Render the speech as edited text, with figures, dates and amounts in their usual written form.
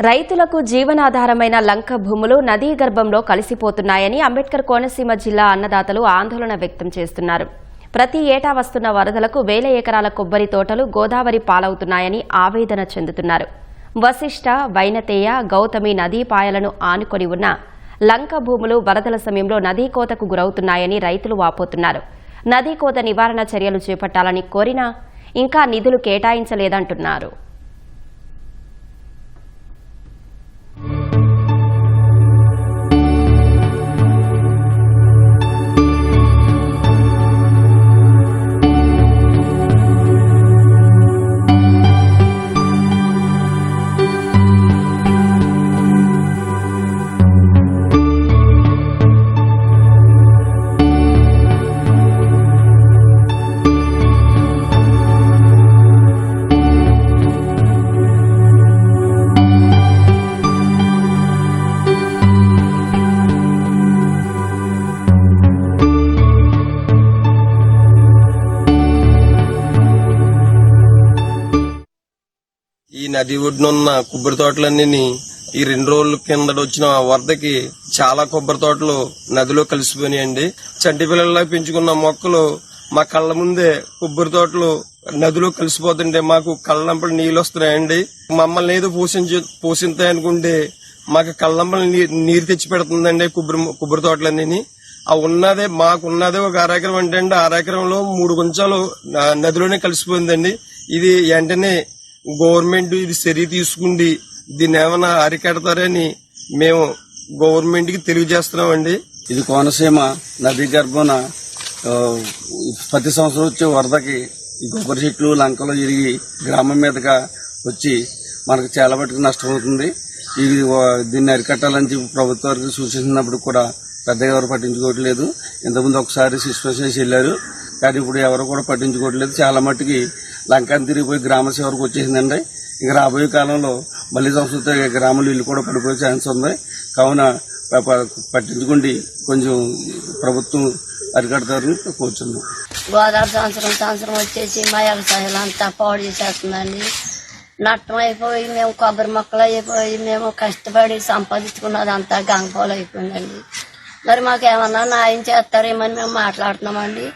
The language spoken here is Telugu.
రైతులకు జీవనాధారమైన లంక భూములు నదీ గర్భంలో కలిసిపోతున్నాయని అంబేద్కర్ కోనసీమ జిల్లా అన్నదాతలు ఆందోళన వ్యక్తం చేస్తున్నారు. ప్రతి ఏటా వస్తున్న వరదలకు వేల ఎకరాల కొబ్బరి తోటలు గోదావరి పాలవుతున్నాయని ఆవేదన చెందుతున్నారు. వశిష్ట, వైనతేయ, గౌతమి నదీ పాయలను ఆనుకొని ఉన్న లంక భూములు వరదల సమయంలో నదీ కోతకు గురవుతున్నాయని రైతులు వాపోతున్నారు. నదీ కోత నివారణ చర్యలు చేపట్టాలని కోరినా ఇంకా నిధులు కేటాయించలేదంటున్నారు. ఈ నది ఒడ్డునున్న కొబ్బరి తోటలన్నీ ఈ 2 రోజుల కింద వచ్చిన వరదకి చాలా కొబ్బరి తోటలు నదిలో కలిసిపోయినాయండి. చంటి పిల్లల్లా పెంచుకున్న మొక్కలు మా కళ్ళ ముందే కొబ్బరి తోటలు నదిలో కలిసిపోతుంటే మాకు కళ్ళంపలు నీళ్ళు వస్తున్నాయండి. మమ్మల్ని ఏదో పోషించాయి అనుకుంటే మాకు కళ్ళంపలు నీరు తెచ్చి పెడుతుందండి కొబ్బరి తోటలన్నీ. ఆ ఉన్నదే మాకున్నదే ఒక అరెకరం అంటే అండి, అరెకరంలో 3 గుంచాలు నదిలోనే కలిసిపోయిందండి. ఇది వెంటనే గవర్నమెంట్ ఇది చర్య తీసుకుండి దీన్ని ఏమైనా అరికడతారని మేము గవర్నమెంట్ కి తెలియజేస్తున్నామండి. ఇది కోనసీమ నదీ గర్భాన ప్రతి సంవత్సరం వచ్చే వరదకి ఈ కొబ్బరి చెట్లు లంకలు ఇరిగి గ్రామం మీదగా వచ్చి మనకు చాలా మటుకు నష్టమవుతుంది. ఇది దీన్ని అరికట్టాలని చెప్పి ప్రభుత్వానికి సూచించినప్పుడు కూడా పెద్దగా ఎవరు పట్టించుకోవట్లేదు. ఇంతకుముందు ఒకసారి సస్పెన్షన్ చేసి వెళ్లారు, కానీ ఇప్పుడు ఎవరు కూడా పట్టించుకోవట్లేదు. చాలా మట్టుకి లంకాన్ని తిరిగిపోయి గ్రామ చివరికి వచ్చేసిందండి. ఇక రాబోయే కాలంలో మళ్లీ సంస్కృతి గ్రామాలు ఇల్లు కూడా పడిపోయే ఛాన్స్ ఉంది. కావున పట్టించుకోండి, కొంచెం ప్రభుత్వం అరికడతారని కోరుచున్నాం. గోదావరి సంవత్సరం వచ్చేసి మా వ్యవసాయాలు అంతా పాడు చేసేస్తుందండి. నష్టం అయిపోయి మేము కొబ్బరి మొక్కలు అయిపోయి మేము కష్టపడి సంపాదించుకున్నది అంతా గంగపోలు అయిపోయిందండి. మరి మాకు ఏమన్నా న్యాయం చేస్తారేమని మేము మాట్లాడుతున్నామండి.